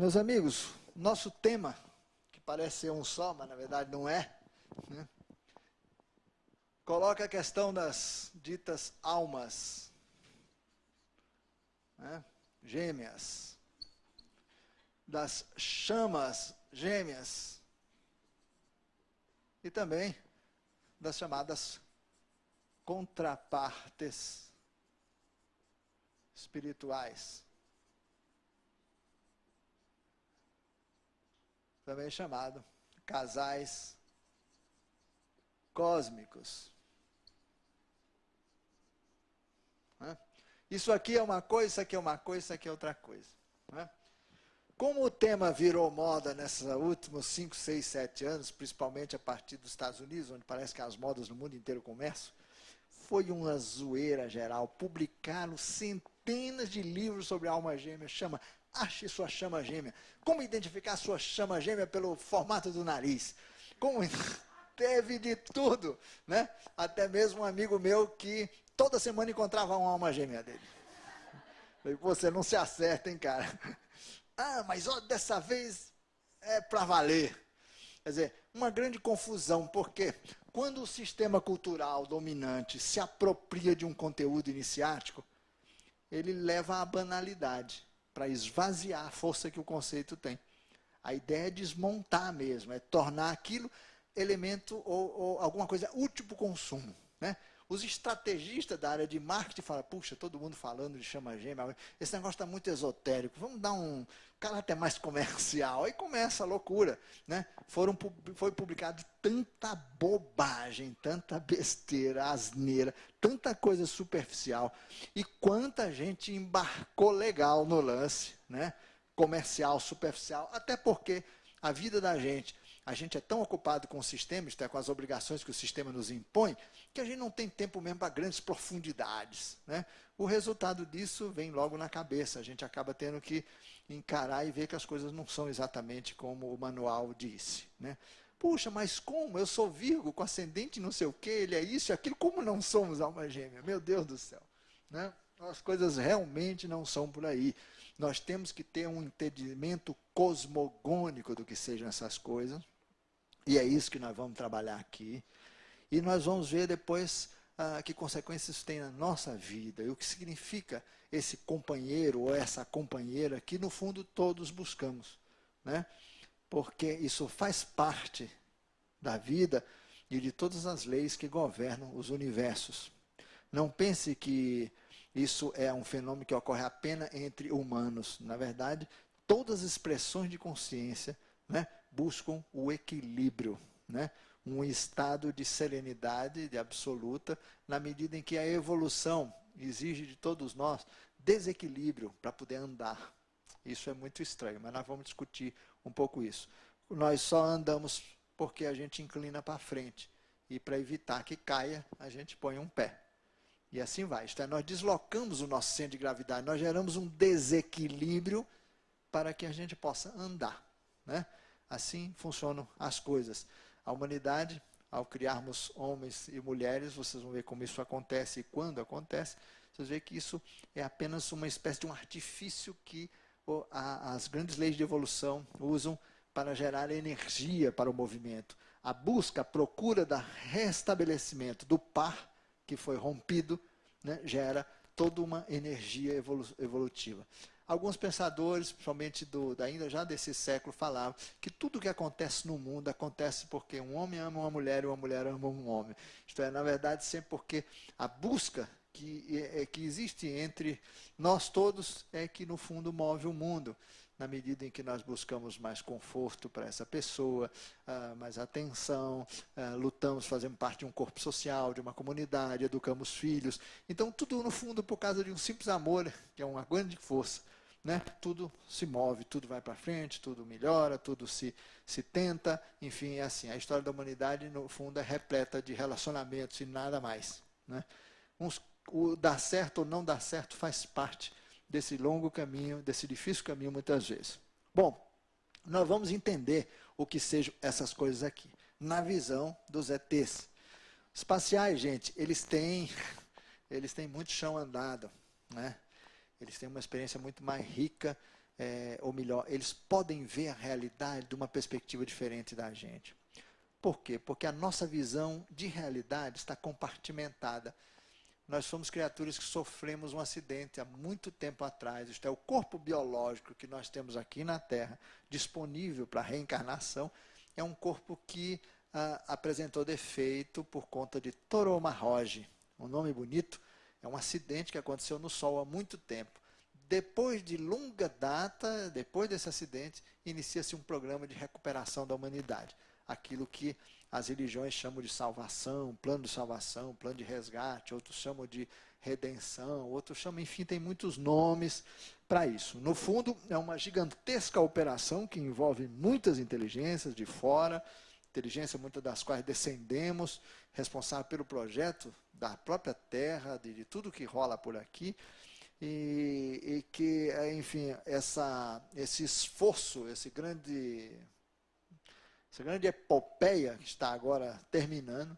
Meus amigos, nosso tema, que parece ser um só, mas na verdade não é, né? Coloca a questão das ditas almas, né? Gêmeas, das chamas gêmeas e também das chamadas contrapartes espirituais, também chamado casais cósmicos. Isso aqui é uma coisa, isso aqui é uma coisa, isso aqui é outra coisa. Como o tema virou moda nesses últimos 5, 6, 7 anos, principalmente a partir dos Estados Unidos, onde parece que as modas no mundo inteiro começam, foi uma zoeira geral. Publicaram centenas de livros sobre a alma gêmea. Ache sua chama gêmea. Como identificar sua chama gêmea pelo formato do nariz. Como teve de tudo, né? Até mesmo um amigo meu que toda semana encontrava uma alma gêmea dele. Falei, você não se acerta, hein, cara? Ah, mas ó, dessa vez é para valer. Quer dizer, uma grande confusão, porque quando o sistema cultural dominante se apropria de um conteúdo iniciático, ele leva à banalidade, para esvaziar a força que o conceito tem. A ideia é desmontar mesmo, é tornar aquilo elemento ou alguma coisa útil para o consumo, né? Os estrategistas da área de marketing falam, puxa, todo mundo falando de chama gêmea, esse negócio está muito esotérico, vamos dar um caráter mais comercial. Aí começa a loucura, né? Foi publicado tanta bobagem, tanta besteira, asneira, tanta coisa superficial, e quanta gente embarcou legal no lance, né? Comercial, superficial, até porque a vida da gente, a gente é tão ocupado com o sistema, isto é, com as obrigações que o sistema nos impõe, que a gente não tem tempo mesmo para grandes profundidades, né? O resultado disso vem logo na cabeça, a gente acaba tendo que encarar e ver que as coisas não são exatamente como o manual disse, né? Puxa, mas como? Eu sou Virgo, com ascendente não sei o quê, ele é isso e aquilo, como não somos alma gêmea? Meu Deus do céu, né? As coisas realmente não são por aí. Nós temos que ter um entendimento cosmogônico do que sejam essas coisas, e é isso que nós vamos trabalhar aqui. E nós vamos ver depois que consequências isso tem na nossa vida, e o que significa esse companheiro ou essa companheira que, no fundo, todos buscamos, né? Porque isso faz parte da vida e de todas as leis que governam os universos. Não pense que isso é um fenômeno que ocorre apenas entre humanos. Na verdade, todas as expressões de consciência, né, buscam o equilíbrio, né, um estado de serenidade, de absoluta, na medida em que a evolução exige de todos nós desequilíbrio para poder andar. Isso é muito estranho, mas nós vamos discutir um pouco isso. Nós só andamos porque a gente inclina para frente, e para evitar que caia, a gente põe um pé. E assim vai. Isto é, nós deslocamos o nosso centro de gravidade, nós geramos um desequilíbrio para que a gente possa andar, né? Assim funcionam as coisas. A humanidade, ao criarmos homens e mulheres, vocês vão ver como isso acontece e quando acontece, vocês vão ver que isso é apenas uma espécie de um artifício que as grandes leis de evolução usam para gerar energia para o movimento. A busca, a procura do restabelecimento do par que foi rompido, né, gera toda uma energia evolutiva. Alguns pensadores, principalmente ainda já desse século, falavam que tudo que acontece no mundo acontece porque um homem ama uma mulher e uma mulher ama um homem. Isto é, na verdade, sempre porque a busca que existe entre nós todos é que, no fundo, move o mundo. Na medida em que nós buscamos mais conforto para essa pessoa, mais atenção, lutamos, fazemos parte de um corpo social, de uma comunidade, educamos filhos. Então, tudo, no fundo, por causa de um simples amor, que é uma grande força, né? Tudo se move, tudo vai para frente, tudo melhora, tudo se tenta. Enfim, é assim. A história da humanidade, no fundo, é repleta de relacionamentos e nada mais, né? O dar certo ou não dar certo faz parte desse longo caminho, desse difícil caminho muitas vezes. Bom, nós vamos entender o que sejam essas coisas aqui, na visão dos ETs. Espaciais, gente, eles têm muito chão andado, né? Eles têm uma experiência muito mais rica ou melhor, eles podem ver a realidade de uma perspectiva diferente da gente. Por quê? Porque a nossa visão de realidade está compartimentada. Nós somos criaturas que sofremos um acidente há muito tempo atrás. Isto é, o corpo biológico que nós temos aqui na Terra, disponível para a reencarnação, é um corpo que apresentou defeito por conta de toromarroge. Um nome bonito, é um acidente que aconteceu no Sol há muito tempo. Depois de longa data, depois desse acidente, inicia-se um programa de recuperação da humanidade. Aquilo que as religiões chamam de salvação, plano de salvação, plano de resgate, outros chamam de redenção, outros chamam, enfim, tem muitos nomes para isso. No fundo, é uma gigantesca operação que envolve muitas inteligências de fora, inteligência muitas das quais descendemos, responsável pelo projeto da própria Terra, de tudo que rola por aqui, e que, enfim, esse esforço, essa grande epopeia que está agora terminando,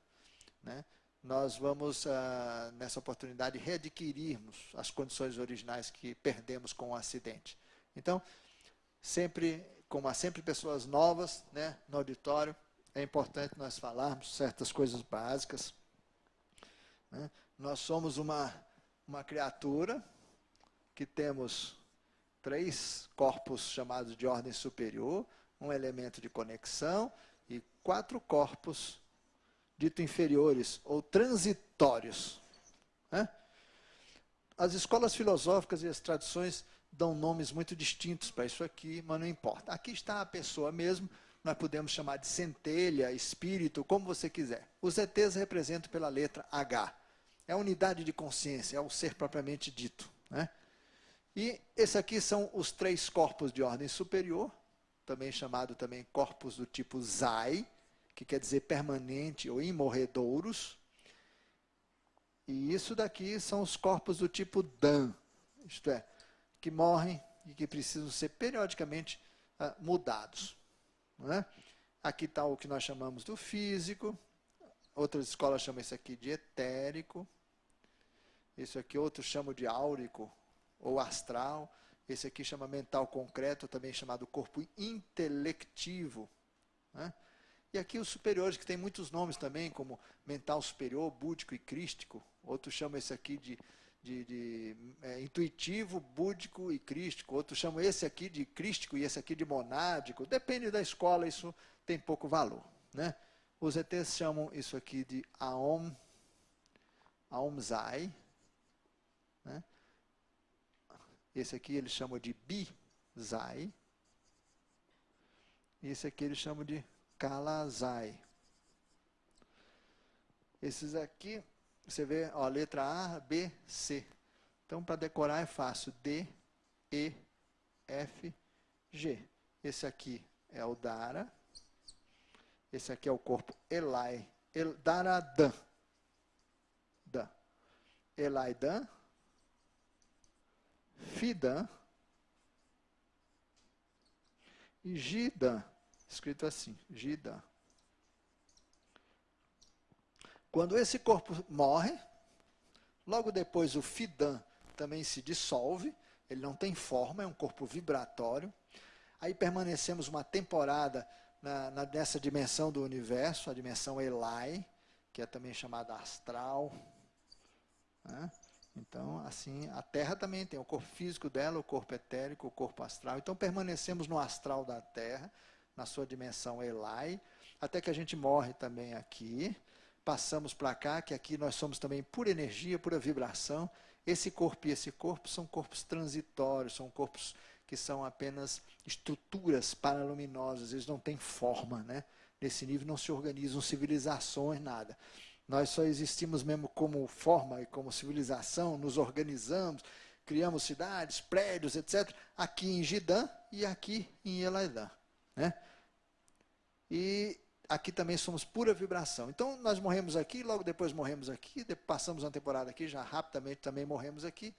né, nós vamos, nessa oportunidade, readquirirmos as condições originais que perdemos com o acidente. Então, sempre, como há sempre pessoas novas, né, no auditório, é importante nós falarmos certas coisas básicas, né? Nós somos uma criatura que temos 3 corpos chamados de ordem superior, um elemento de conexão e 4 corpos dito inferiores ou transitórios, né? As escolas filosóficas e as tradições dão nomes muito distintos para isso aqui, mas não importa. Aqui está a pessoa mesmo, nós podemos chamar de centelha, espírito, como você quiser. Os ETs representam pela letra H. É a unidade de consciência, é o ser propriamente dito, né? E esse aqui são os 3 corpos de ordem superior, também chamado também corpos do tipo Zai, que quer dizer permanente ou imorredouros. E isso daqui são os corpos do tipo Dan, isto é, que morrem e que precisam ser periodicamente mudados, não é? Aqui está o que nós chamamos do físico, outras escolas chamam isso aqui de etérico, isso aqui outros chamam de áurico ou astral, esse aqui chama mental concreto, também chamado corpo intelectivo, né? E aqui os superiores, que tem muitos nomes também, como mental superior, búdico e crístico. Outros chamam esse aqui de intuitivo, búdico e crístico. Outros chamam esse aqui de crístico e esse aqui de monádico. Depende da escola, isso tem pouco valor, né? Os ETs chamam isso aqui de Aomzai, né? Esse aqui eles chamam de Bizai. E esse aqui eles chamam de Kalazai. Esses aqui, você vê, ó, letra A, B, C. Então, para decorar é fácil. D, E, F, G. Esse aqui é o Dara. Esse aqui é o corpo Elai. Daradan. Dan. Elaidan. Fidan. E Gidan. Escrito assim, Gidan. Quando esse corpo morre, logo depois o Fidan também se dissolve, ele não tem forma, é um corpo vibratório. Aí permanecemos uma temporada nessa dimensão do universo, a dimensão Elai, que é também chamada astral, né? Então, assim, a Terra também tem o corpo físico dela, o corpo etérico, o corpo astral. Então, permanecemos no astral da Terra, na sua dimensão Elai, até que a gente morre também aqui, passamos para cá, que aqui nós somos também pura energia, pura vibração. Esse corpo e esse corpo são corpos transitórios, são corpos que são apenas estruturas paraluminosas, eles não têm forma, né? Nesse nível não se organizam civilizações, nada. Nós só existimos mesmo como forma e como civilização, nos organizamos, criamos cidades, prédios, etc., aqui em Gidan e aqui em Elaidan, né? E aqui também somos pura vibração. Então, nós morremos aqui, logo depois morremos aqui, passamos uma temporada aqui, já rapidamente também morremos aqui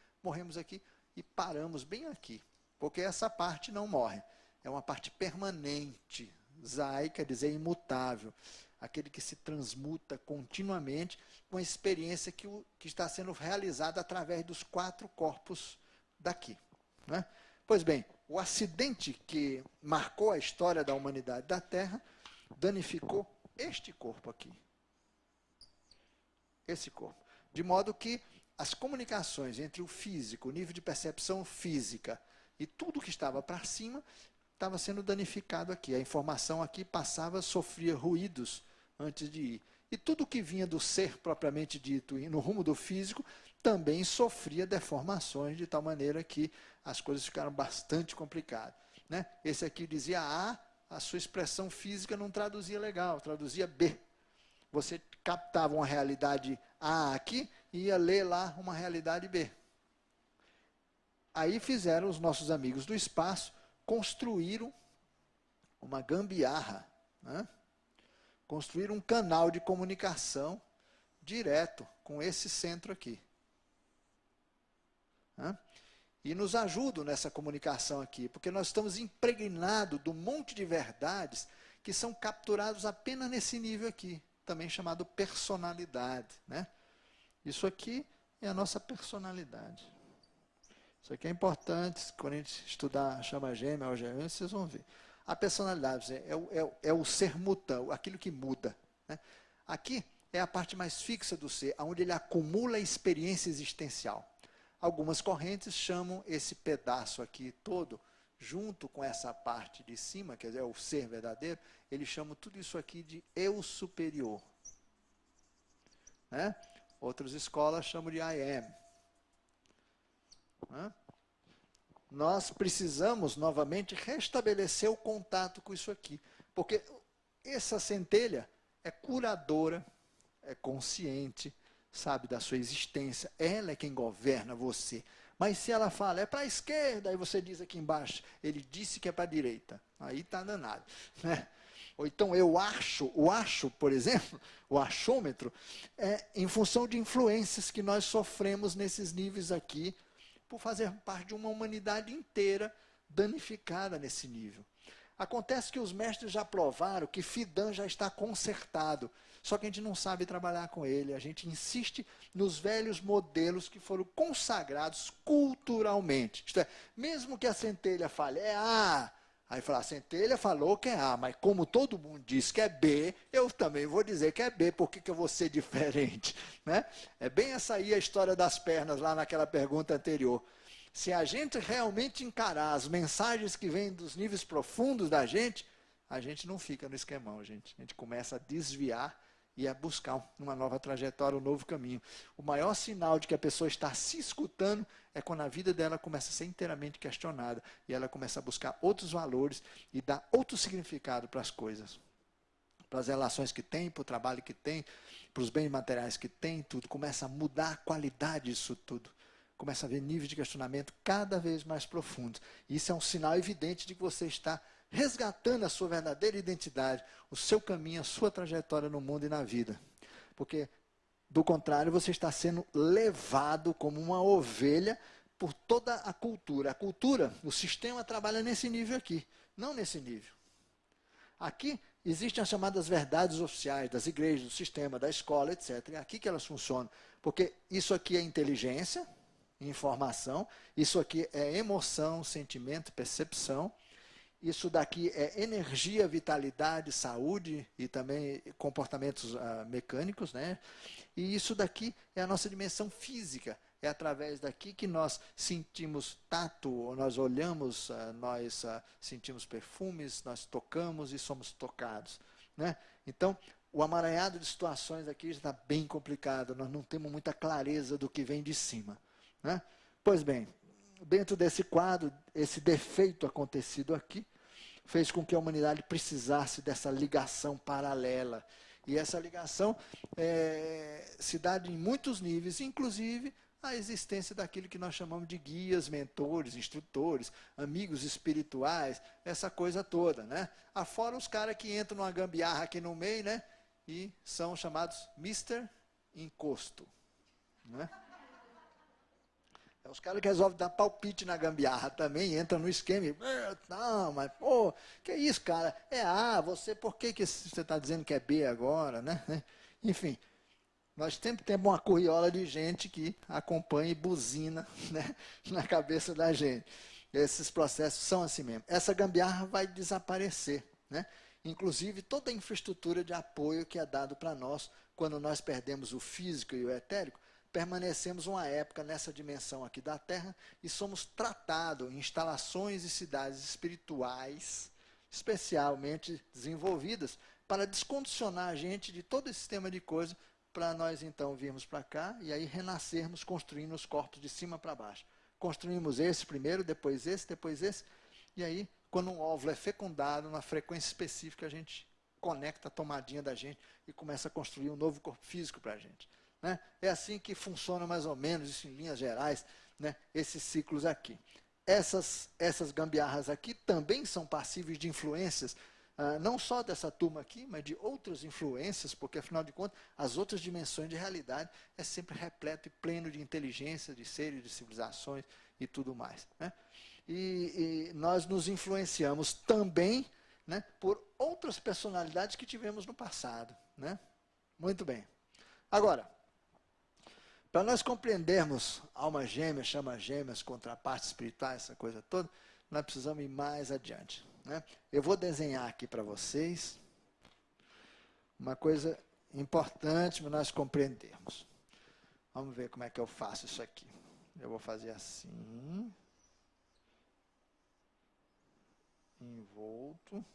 e paramos bem aqui. Porque essa parte não morre. É uma parte permanente. Zai quer dizer imutável. Aquele que se transmuta continuamente com a experiência que está sendo realizada através dos 4 corpos daqui, né? Pois bem, o acidente que marcou a história da humanidade da Terra danificou este corpo aqui. Esse corpo. De modo que as comunicações entre o físico, o nível de percepção física e tudo que estava para cima, estava sendo danificado aqui. A informação aqui passava, sofria ruídos antes de ir. E tudo que vinha do ser propriamente dito e no rumo do físico também sofria deformações, de tal maneira que as coisas ficaram bastante complicadas. Né? Esse aqui dizia A, a sua expressão física não traduzia legal, traduzia B. Você captava uma realidade A aqui e ia ler lá uma realidade B. Aí fizeram os nossos amigos do espaço, construíram uma gambiarra, né? Construíram um canal de comunicação direto com esse centro aqui. Né? E nos ajudam nessa comunicação aqui, porque nós estamos impregnados de um monte de verdades que são capturados apenas nesse nível aqui, também chamado personalidade. Né? Isso aqui é a nossa personalidade. Isso aqui é importante, quando a gente estudar a chama gêmea, algeã, vocês vão ver. A personalidade é o ser mutante, aquilo que muda. Né? Aqui é a parte mais fixa do ser, onde ele acumula experiência existencial. Algumas correntes chamam esse pedaço aqui todo, junto com essa parte de cima, quer dizer, o ser verdadeiro, eles chamam tudo isso aqui de eu superior. Né? Outras escolas chamam de I am. Né? Nós precisamos, novamente, restabelecer o contato com isso aqui. Porque essa centelha é curadora, é consciente, sabe da sua existência. Ela é quem governa você. Mas se ela fala, é para a esquerda, aí você diz aqui embaixo, ele disse que é para a direita. Aí está danado. Né? Ou então eu acho, o acho, por exemplo, o achômetro, é em função de influências que nós sofremos nesses níveis aqui, por fazer parte de uma humanidade inteira danificada nesse nível. Acontece que os mestres já provaram que Fidan já está consertado, só que a gente não sabe trabalhar com ele, a gente insiste nos velhos modelos que foram consagrados culturalmente. Isto é, mesmo que a centelha fale, é A, aí fala, a centelha falou que é A, mas como todo mundo diz que é B, eu também vou dizer que é B, por que eu vou ser diferente? Né? É bem essa aí a história das pernas, lá naquela pergunta anterior. Se a gente realmente encarar as mensagens que vêm dos níveis profundos da gente, a gente não fica no esquemão, gente. A gente começa a desviar e a buscar uma nova trajetória, um novo caminho. O maior sinal de que a pessoa está se escutando é quando a vida dela começa a ser inteiramente questionada e ela começa a buscar outros valores e dar outro significado para as coisas. Para as relações que tem, para o trabalho que tem, para os bens materiais que tem, tudo. Começa a mudar a qualidade disso tudo. Começa a haver níveis de questionamento cada vez mais profundos. Isso é um sinal evidente de que você está resgatando a sua verdadeira identidade, o seu caminho, a sua trajetória no mundo e na vida. Porque, do contrário, você está sendo levado como uma ovelha por toda a cultura. A cultura, o sistema trabalha nesse nível aqui, não nesse nível. Aqui existem as chamadas verdades oficiais das igrejas, do sistema, da escola, etc. É aqui que elas funcionam. Porque isso aqui é inteligência, informação, isso aqui é emoção, sentimento, percepção. Isso daqui é energia, vitalidade, saúde e também comportamentos mecânicos, né? E isso daqui é a nossa dimensão física. É através daqui que nós sentimos tato, nós olhamos, nós sentimos perfumes, nós tocamos e somos tocados. Né? Então, o amaranhado de situações aqui já está bem complicado. Nós não temos muita clareza do que vem de cima. Né? Pois bem, dentro desse quadro, esse defeito acontecido aqui, fez com que a humanidade precisasse dessa ligação paralela. E essa ligação se dá em muitos níveis, inclusive a existência daquilo que nós chamamos de guias, mentores, instrutores, amigos espirituais, essa coisa toda. Né? Afora os caras que entram numa gambiarra aqui no meio, né? E são chamados Mr. Encosto. Né? É os caras que resolvem dar palpite na gambiarra também, entram no esquema e... Não, mas, pô, que isso, cara? É A, você, por que você está dizendo que é B agora, né? Enfim, nós sempre temos uma curriola de gente que acompanha e buzina, né, na cabeça da gente. Esses processos são assim mesmo. Essa gambiarra vai desaparecer, né? Inclusive toda a infraestrutura de apoio que é dado para nós, quando nós perdemos o físico e o etérico, permanecemos uma época nessa dimensão aqui da Terra e somos tratados em instalações e cidades espirituais especialmente desenvolvidas para descondicionar a gente de todo esse sistema de coisas para nós então virmos para cá e aí renascermos construindo os corpos de cima para baixo. Construímos esse primeiro, depois esse, e aí quando um óvulo é fecundado, na frequência específica a gente conecta a tomadinha da gente e começa a construir um novo corpo físico para a gente. Né? É assim que funciona mais ou menos, isso em linhas gerais, né? Esses ciclos aqui. Essas gambiarras aqui também são passíveis de influências, não só dessa turma aqui, mas de outras influências, porque, afinal de contas, as outras dimensões de realidade é sempre repleto e pleno de inteligência, de seres, de civilizações e tudo mais. Né? E nós nos influenciamos também, né, por outras personalidades que tivemos no passado. Né? Muito bem. Agora, para nós compreendermos almas gêmeas, chamas gêmeas, contrapartes espirituais, essa coisa toda, nós precisamos ir mais adiante. Né? Eu vou desenhar aqui para vocês uma coisa importante para nós compreendermos. Vamos ver como é que eu faço isso aqui. Eu vou fazer assim. Envolto.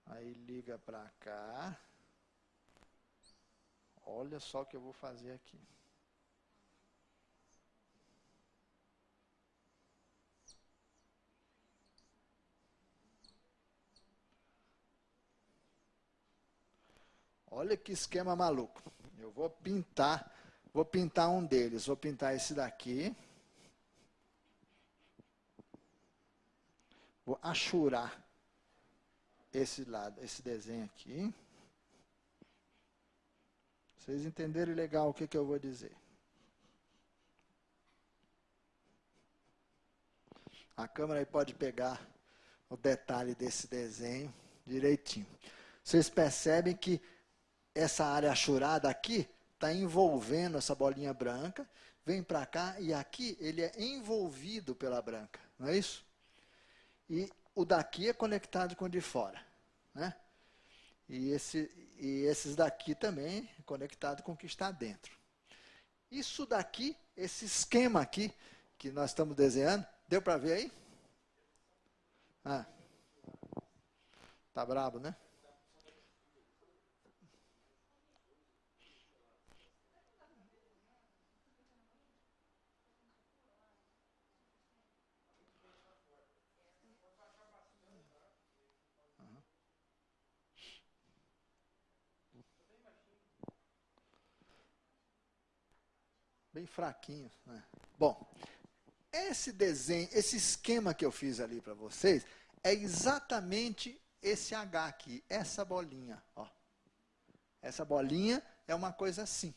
Aí liga para cá. Olha só o que eu vou fazer aqui. Olha que esquema maluco. Eu vou pintar um deles. Vou pintar esse daqui. Vou achurar esse lado, esse desenho aqui. Vocês entenderem legal o que eu vou dizer. A câmera aí pode pegar o detalhe desse desenho direitinho. Vocês percebem que essa área achurada aqui está envolvendo essa bolinha branca, vem para cá e aqui ele é envolvido pela branca, não é isso? E o daqui é conectado com o de fora, né? E esses daqui também conectado com o que está dentro. Isso daqui, esse esquema aqui que nós estamos desenhando, deu para ver aí? Tá brabo, né? Bem fraquinho, né? Bom, esse desenho, esse esquema que eu fiz ali para vocês, é exatamente esse H aqui, essa bolinha. Ó. Essa bolinha é uma coisa assim.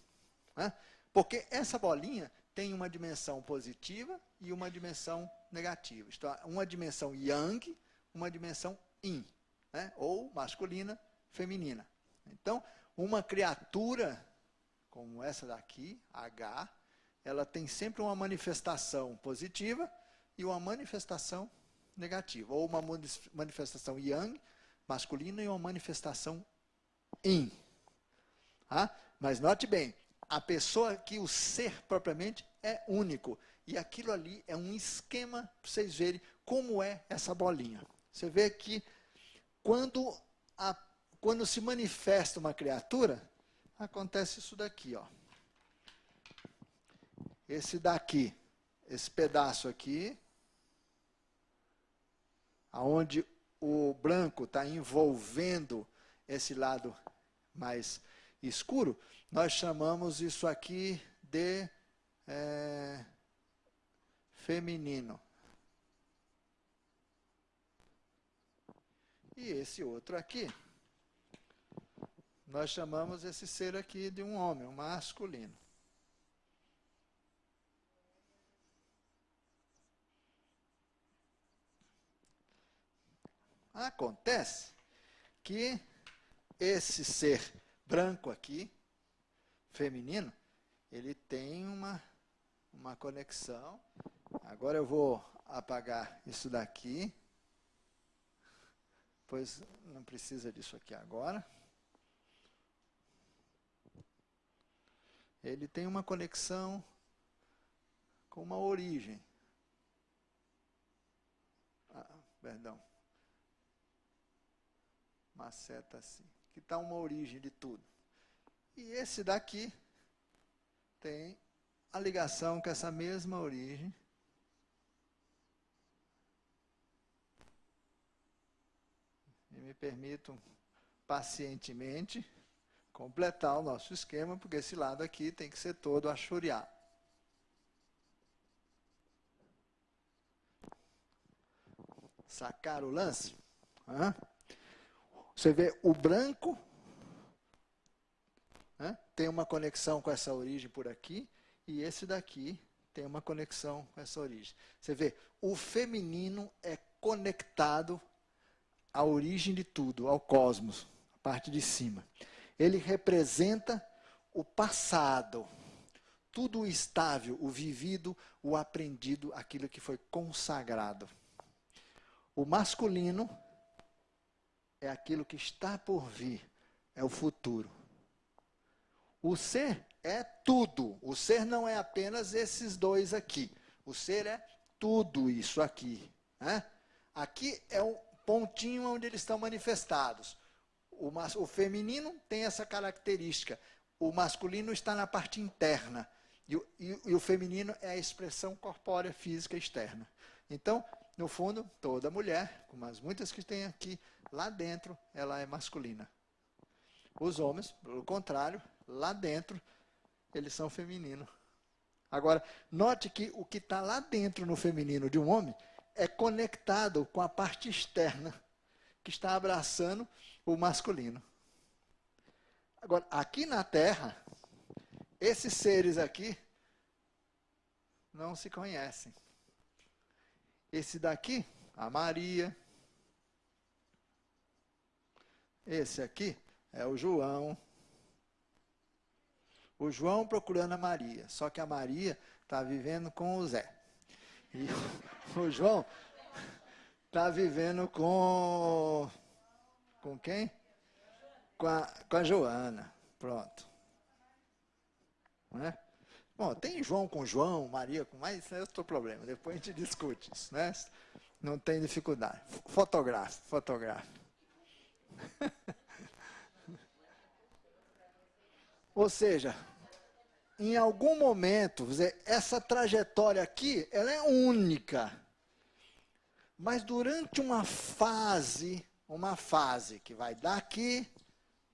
Né? Porque essa bolinha tem uma dimensão positiva e uma dimensão negativa. Isto é, uma dimensão yang, uma dimensão yin. Né? Ou masculina, feminina. Então, uma criatura como essa daqui, H, ela tem sempre uma manifestação positiva e uma manifestação negativa. Ou uma manifestação yang, masculina, e uma manifestação yin. Mas note bem, a pessoa aqui, o ser propriamente, é único. E aquilo ali é um esquema para vocês verem como é essa bolinha. Você vê que quando se manifesta uma criatura, acontece isso daqui, ó. Esse daqui, esse pedaço aqui, onde o branco está envolvendo esse lado mais escuro, nós chamamos isso aqui de feminino. E esse outro aqui, nós chamamos esse ser aqui de um homem, um masculino. Acontece que esse ser branco aqui, feminino, ele tem uma uma conexão. Agora eu vou apagar isso daqui, pois não precisa disso aqui agora. Ele tem uma conexão com uma origem. Perdão. Uma seta assim. Que está uma origem de tudo. E esse daqui tem a ligação com essa mesma origem. E me permito pacientemente completar o nosso esquema, porque esse lado aqui tem que ser todo achoreado. Sacar o lance? Você vê o branco, tem uma conexão com essa origem por aqui, e esse daqui tem uma conexão com essa origem. Você vê, o feminino é conectado à origem de tudo, ao cosmos, a parte de cima. Ele representa o passado, tudo o estável, o vivido, o aprendido, aquilo que foi consagrado. O masculino é aquilo que está por vir, é o futuro. O ser é tudo. O ser não é apenas esses dois aqui. O ser é tudo isso aqui. Aqui é um pontinho onde eles estão manifestados. O feminino tem essa característica. O masculino está na parte interna. E o feminino é a expressão corpórea, física externa. Então, no fundo, toda mulher, como as muitas que tem aqui, lá dentro, ela é masculina. Os homens, pelo contrário, lá dentro, eles são femininos. Agora, note que o que está lá dentro no feminino de um homem é conectado com a parte externa, que está abraçando o masculino. Agora, aqui na Terra, esses seres aqui não se conhecem. Esse daqui, a Maria. Esse aqui é o João. O João procurando a Maria. Só que a Maria está vivendo com o Zé. E o João está vivendo com... Com quem? Com a Joana. Pronto. Não é? Bom, tem João com João, Maria com... Mas isso é outro problema. Depois a gente discute isso, né? Não tem dificuldade. Fotografe. Ou seja, em algum momento, essa trajetória aqui, ela é única. Mas durante uma fase que vai daqui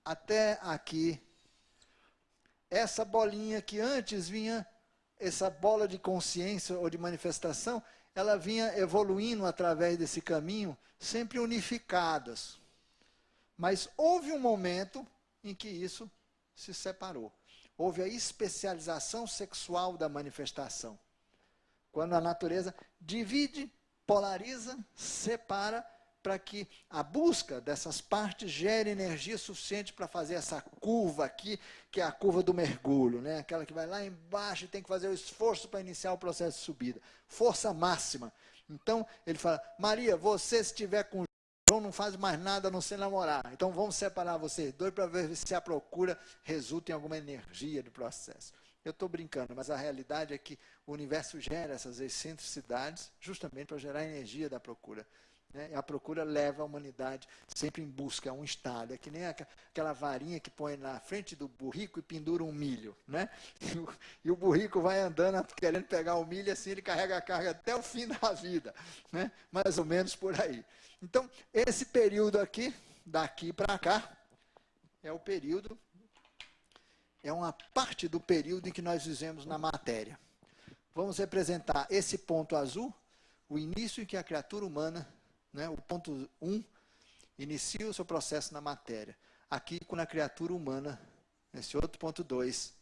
até aqui, essa bolinha que antes vinha, essa bola de consciência ou de manifestação, ela vinha evoluindo através desse caminho, sempre unificadas. Mas houve um momento em que isso se separou. Houve a especialização sexual da manifestação. Quando a natureza divide, polariza, separa, para que a busca dessas partes gere energia suficiente para fazer essa curva aqui, que é a curva do mergulho, né? Aquela que vai lá embaixo e tem que fazer o esforço para iniciar o processo de subida. Força máxima. Então, ele fala, Maria, você se estiver com João não faz mais nada a não ser namorar. Então, vamos separar vocês dois para ver se a procura resulta em alguma energia do processo. Eu estou brincando, mas a realidade é que o universo gera essas excentricidades justamente para gerar a energia da procura. Né? A procura leva a humanidade sempre em busca a um estado. É que nem aquela varinha que põe na frente do burrico e pendura um milho. Né? E o burrico vai andando querendo pegar o milho, assim ele carrega a carga até o fim da vida. Né? Mais ou menos por aí. Então, esse período aqui, daqui para cá, é o período, é uma parte do período em que nós vivemos na matéria. Vamos representar esse ponto azul, o início em que a criatura humana, né, o ponto 1, inicia o seu processo na matéria. Aqui, quando a criatura humana, nesse outro ponto 2,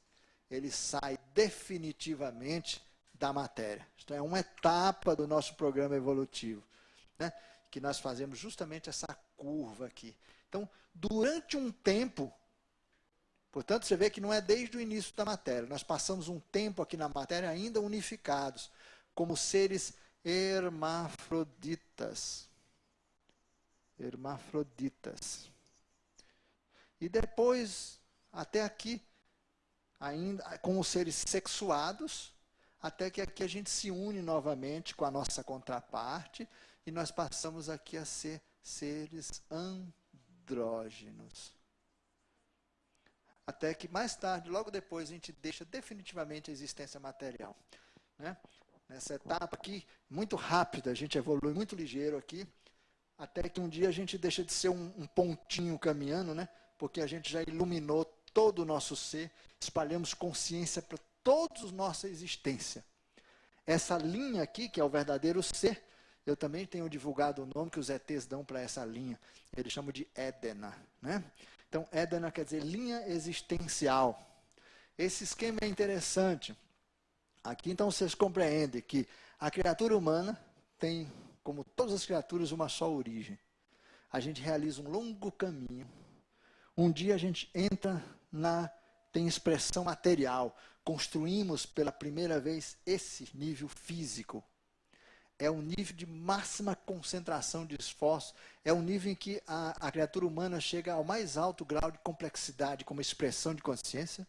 ele sai definitivamente da matéria. Isto é uma etapa do nosso programa evolutivo, né, que nós fazemos justamente essa curva aqui. Então, durante um tempo, Portanto, você vê que não é desde o início da matéria. Nós passamos um tempo aqui na matéria ainda unificados, como seres hermafroditas. Hermafroditas. E depois, até aqui, ainda com os seres sexuados, até que aqui a gente se une novamente com a nossa contraparte, e nós passamos aqui a ser seres andrógenos. Até que mais tarde, logo depois, a gente deixa definitivamente a existência material. Né? Nessa etapa aqui, muito rápida, a gente evolui muito ligeiro aqui, até que um dia a gente deixa de ser um pontinho caminhando, né? Porque a gente já iluminou todo o nosso ser, espalhamos consciência para toda a nossa existência. Essa linha aqui, que é o verdadeiro ser, eu também tenho divulgado o nome que os ETs dão para essa linha. Eles chamam de Édena. Né? Então, Édena quer dizer linha existencial. Esse esquema é interessante. Aqui, então, vocês compreendem que a criatura humana tem, como todas as criaturas, uma só origem. A gente realiza um longo caminho. Um dia a gente entra tem expressão material. Construímos pela primeira vez esse nível físico. É um nível de máxima concentração de esforço. É um nível em que a criatura humana chega ao mais alto grau de complexidade como expressão de consciência,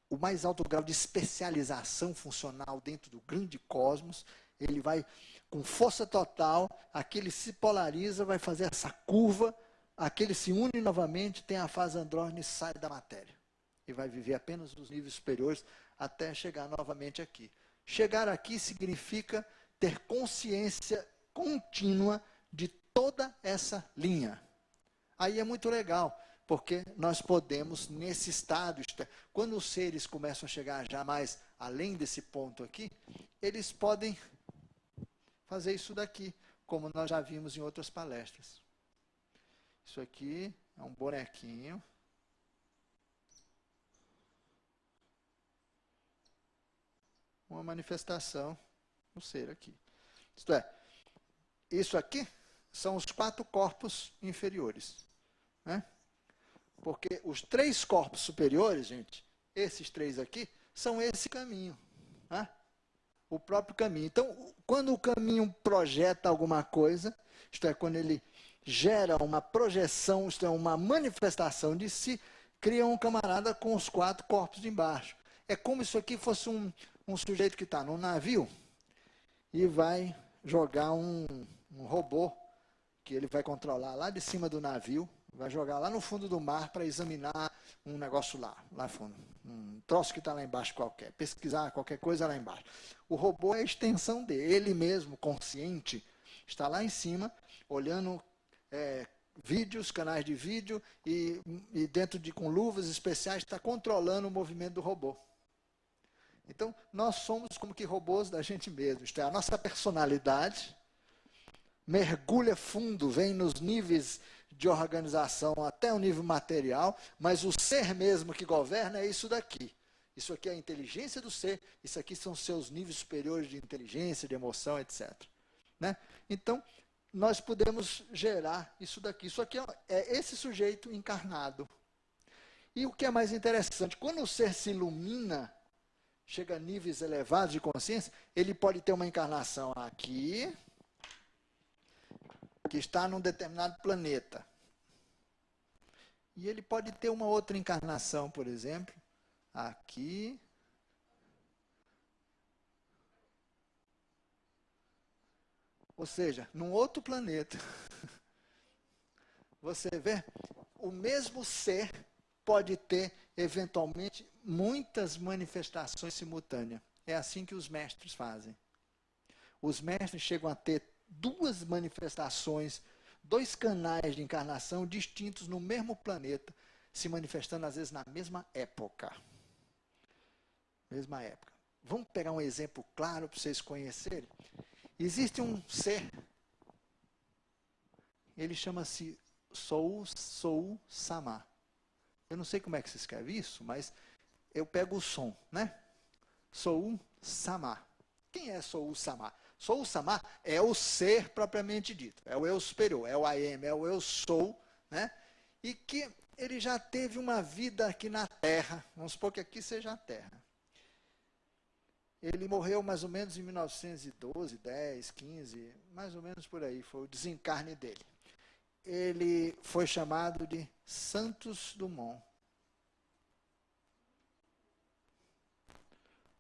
o mais alto grau de especialização funcional dentro do grande cosmos. Ele vai com força total, aquele se polariza, vai fazer essa curva, aquele se une novamente, tem a fase andrógena e sai da matéria. E vai viver apenas nos níveis superiores até chegar novamente aqui. Chegar aqui significa ter consciência contínua de toda essa linha. Aí é muito legal, porque nós podemos, nesse estado, quando os seres começam a chegar já mais além desse ponto aqui, eles podem fazer isso daqui, como nós já vimos em outras palestras. Isso aqui é um bonequinho. Uma manifestação no ser aqui. Isto é, isso aqui são os 4 corpos inferiores. Né? Porque os 3 corpos superiores, gente, esses 3 aqui, são esse caminho. Né? O próprio caminho. Então, quando o caminho projeta alguma coisa, isto é, quando ele gera uma projeção, isto é, uma manifestação de si, cria um camarada com os 4 corpos de embaixo. É como se isso aqui fosse um sujeito que está num navio e vai jogar um robô que ele vai controlar lá de cima do navio, vai jogar lá no fundo do mar para examinar um negócio lá fundo, um troço que está lá embaixo qualquer, pesquisar qualquer coisa lá embaixo. O robô é a extensão dele, ele mesmo, consciente, está lá em cima, olhando vídeos, canais de vídeo, e dentro com luvas especiais está controlando o movimento do robô. Então, nós somos como que robôs da gente mesmo. Isto é, a nossa personalidade mergulha fundo, vem nos níveis de organização até o nível material, mas o ser mesmo que governa é isso daqui. Isso aqui é a inteligência do ser, isso aqui são seus níveis superiores de inteligência, de emoção, etc. Né? Então, nós podemos gerar isso daqui. Isso aqui é esse sujeito encarnado. E o que é mais interessante, quando o ser se ilumina, chega a níveis elevados de consciência, ele pode ter uma encarnação aqui, que está num determinado planeta. E ele pode ter uma outra encarnação, por exemplo, aqui. Ou seja, num outro planeta. Você vê, o mesmo ser pode ter, eventualmente, muitas manifestações simultâneas. É assim que os mestres fazem. Os mestres chegam a ter 2 manifestações, 2 canais de encarnação distintos no mesmo planeta, se manifestando às vezes na mesma época. Mesma época. Vamos pegar um exemplo claro para vocês conhecerem. Existe um ser, ele chama-se Sou Sama. Eu não sei como é que se escreve isso, mas eu pego o som, né? Sou Sama. Quem é Sou Sama? Sou Sama é o ser propriamente dito, é o eu superior, é o I am, é o eu sou, né? E que ele já teve uma vida aqui na Terra, vamos supor que aqui seja a Terra. Ele morreu mais ou menos em 1912, 10, 15, mais ou menos por aí, foi o desencarne dele. Ele foi chamado de Santos Dumont.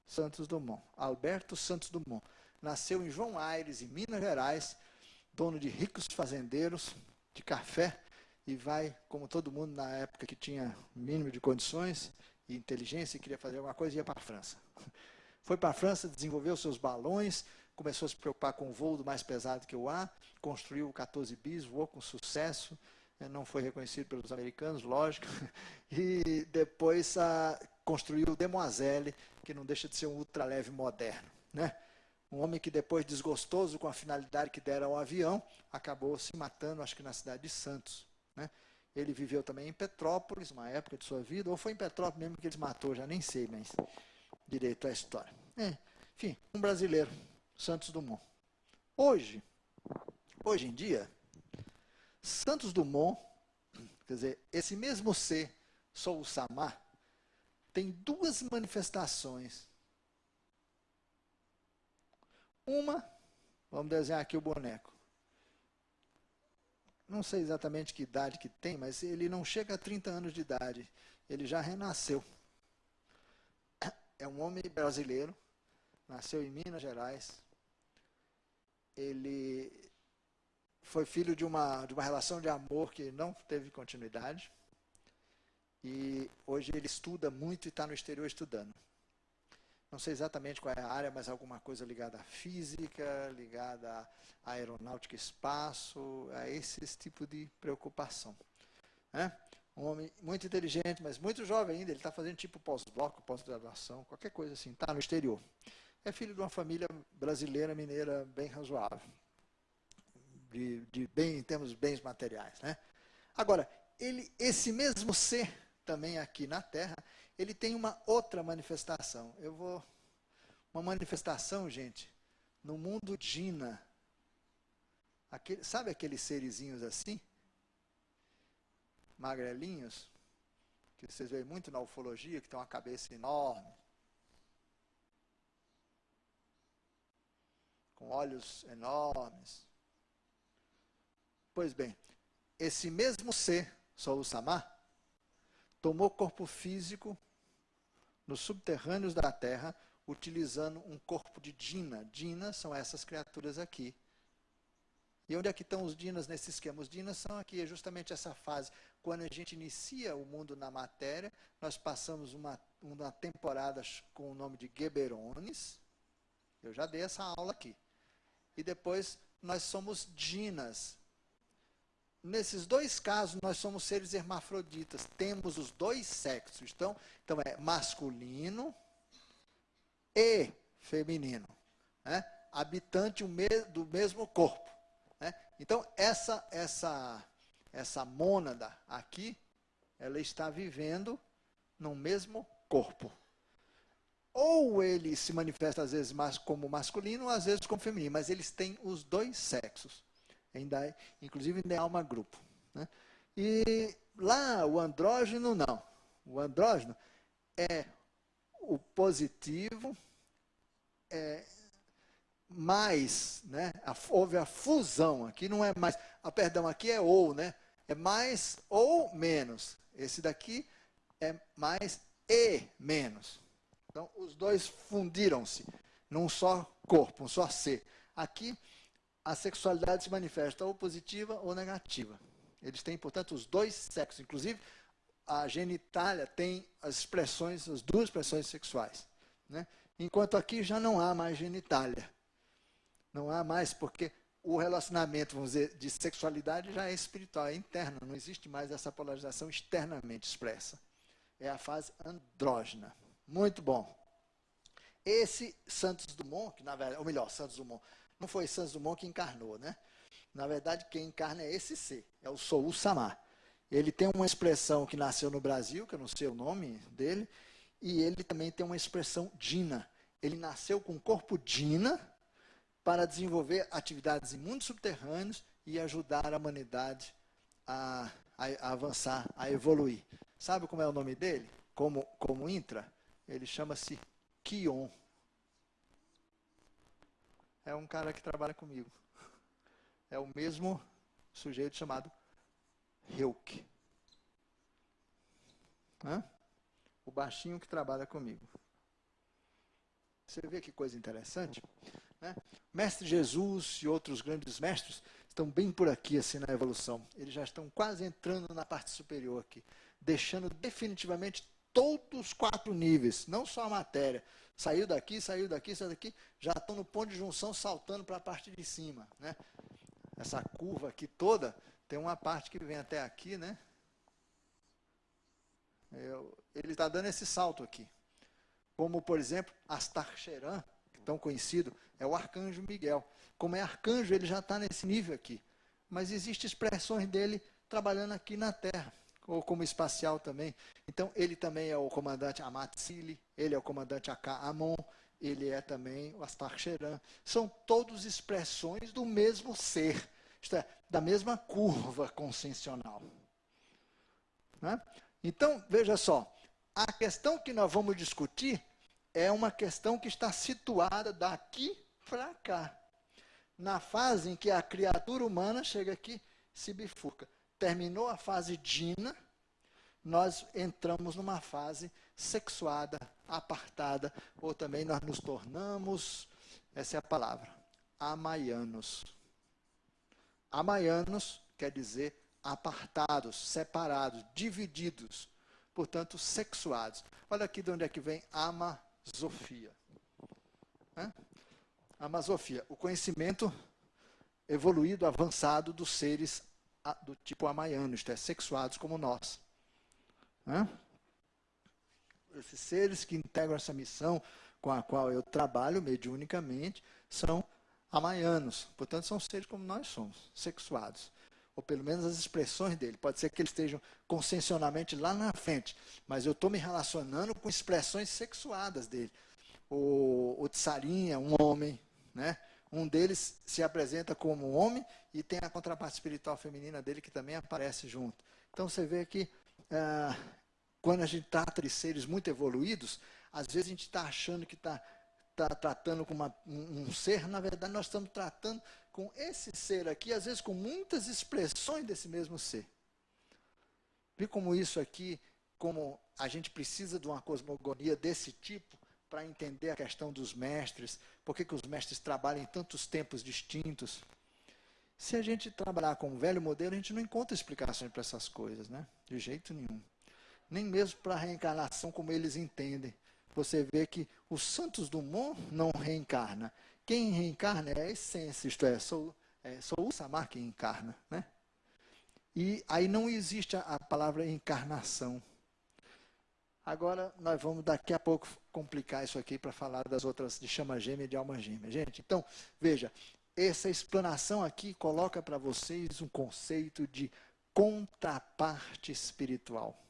Santos Dumont, Alberto Santos Dumont. Nasceu em João Aires, em Minas Gerais, dono de ricos fazendeiros de café, e vai, como todo mundo na época que tinha mínimo de condições e inteligência e queria fazer alguma coisa, ia para a França. Foi para a França, desenvolveu seus balões, começou a se preocupar com o voo do mais pesado que o ar, construiu o 14 bis, voou com sucesso, não foi reconhecido pelos americanos, lógico, e depois construiu o Demoiselle, que não deixa de ser um ultraleve moderno, né? Um homem que depois, desgostoso com a finalidade que dera ao avião, acabou se matando, acho que na cidade de Santos, né? Ele viveu também em Petrópolis, uma época de sua vida, ou foi em Petrópolis mesmo que ele se matou, já nem sei, mas direito à história. Enfim, um brasileiro, Santos Dumont. Hoje em dia, Santos Dumont, quer dizer, esse mesmo ser, Sou Samar, tem duas manifestações. Uma, vamos desenhar aqui o boneco. Não sei exatamente que idade que tem, mas ele não chega a 30 anos de idade. Ele já renasceu. É um homem brasileiro, nasceu em Minas Gerais. Ele foi filho de uma relação de amor que não teve continuidade. E hoje ele estuda muito e está no exterior estudando. Não sei exatamente qual é a área, mas alguma coisa ligada à física, ligada à aeronáutica e espaço, a esse tipo de preocupação. Um homem muito inteligente, mas muito jovem ainda, ele está fazendo tipo pós-bloco, pós-graduação, qualquer coisa assim, está no exterior. É filho de uma família brasileira, mineira, bem razoável, em termos de bens materiais, né? Agora, esse mesmo ser, também aqui na Terra, ele tem uma outra manifestação. Uma manifestação, gente, no mundo Jina. Sabe aqueles serizinhos assim? Magrelinhos? Que vocês veem muito na ufologia, que tem uma cabeça enorme. Com olhos enormes. Pois bem, esse mesmo ser, Sou Samar, tomou corpo físico nos subterrâneos da Terra, utilizando um corpo de Jina. Jina são essas criaturas aqui. E onde é que estão os Jinas nesse esquema? Os Jinas são aqui, é justamente essa fase. Quando a gente inicia o mundo na matéria, nós passamos uma temporada com o nome de Geberones. Eu já dei essa aula aqui. E depois nós somos Jinas. Nesses dois casos, nós somos seres hermafroditas. Temos os dois sexos. Então é masculino e feminino. Né? Habitante do mesmo corpo. Né? Então, essa mônada aqui, ela está vivendo no mesmo corpo. Ou ele se manifesta, às vezes, como masculino, às vezes como feminino. Mas eles têm os dois sexos. Inclusive ainda é alma grupo. Né? E lá o andrógeno não. O andrógeno é o positivo, mais, né? Houve a fusão, aqui não é mais, perdão, aqui é ou, né? É mais ou menos. Esse daqui é mais e menos. Então os dois fundiram-se num só corpo, um só ser. Aqui a sexualidade se manifesta ou positiva ou negativa. Eles têm, portanto, os dois sexos. Inclusive, a genitália tem as duas expressões sexuais. Né? Enquanto aqui já não há mais genitália. Não há mais, porque o relacionamento, vamos dizer, de sexualidade já é espiritual, é interno. Não existe mais essa polarização externamente expressa. É a fase andrógena. Muito bom. Esse Santos Dumont, que na verdade, ou melhor, Santos Dumont, não foi Santos Dumont que encarnou, né? Na verdade, quem encarna é esse ser, é o Sou Samar. Ele tem uma expressão que nasceu no Brasil, que eu não sei o nome dele, e ele também tem uma expressão Jina. Ele nasceu com o corpo Jina para desenvolver atividades em mundos subterrâneos e ajudar a humanidade a a avançar, a evoluir. Sabe como é o nome dele? Como intra? Ele chama-se Kion. É um cara que trabalha comigo. É o mesmo sujeito chamado Heuk. O baixinho que trabalha comigo. Você vê que coisa interessante? Né? Mestre Jesus e outros grandes mestres estão bem por aqui, assim, na evolução. Eles já estão quase entrando na parte superior aqui, deixando definitivamente todos os 4 níveis, não só a matéria. Saiu daqui, saiu daqui, já estão no ponto de junção, saltando para a parte de cima. Né? Essa curva aqui toda, tem uma parte que vem até aqui, né? Ele está dando esse salto aqui. Como, por exemplo, Astacheran, tão conhecido, é o arcanjo Miguel. Como é arcanjo, ele já está nesse nível aqui. Mas existem expressões dele trabalhando aqui na Terra, ou como espacial também. Então, ele também é o comandante Amatsili, ele é o comandante Aka-Amon, ele é também o Astacheran. São todas expressões do mesmo ser, isto é, da mesma curva consciencial. Né? Então, veja só, a questão que nós vamos discutir é uma questão que está situada daqui para cá. Na fase em que a criatura humana chega aqui, se bifurca. Terminou a fase dina, nós entramos numa fase sexuada, apartada, ou também nós nos tornamos, essa é a palavra, amaianos. Amaianos quer dizer apartados, separados, divididos, portanto, sexuados. Olha aqui de onde é que vem Amazofia. Amazofia, o conhecimento evoluído, avançado dos seres do tipo amaiano, isto é, sexuados como nós. Esses seres que integram essa missão com a qual eu trabalho mediunicamente são amaianos, portanto, são seres como nós somos, sexuados. Ou pelo menos as expressões dele. Pode ser que eles estejam consciencialmente lá na frente, mas eu estou me relacionando com expressões sexuadas dele. O Tsarinha, um homem, né? Um deles se apresenta como homem e tem a contraparte espiritual feminina dele que também aparece junto. Então você vê que quando a gente trata de seres muito evoluídos, às vezes a gente está achando que está tratando com um ser, na verdade nós estamos tratando com esse ser aqui, às vezes com muitas expressões desse mesmo ser. Vê como isso aqui, como a gente precisa de uma cosmogonia desse tipo para entender a questão dos mestres, por que os mestres trabalham em tantos tempos distintos. Se a gente trabalhar com o velho modelo, a gente não encontra explicações para essas coisas, né? De jeito nenhum. Nem mesmo para a reencarnação como eles entendem. Você vê que os santos do mundo não reencarna. Quem reencarna é a essência, isto é, sou o Samar que encarna. Né? E aí não existe a palavra encarnação. Agora, nós vamos daqui a pouco complicar isso aqui para falar das outras de chama gêmea e de alma gêmea. Gente, então, veja, essa explanação aqui coloca para vocês um conceito de contraparte espiritual.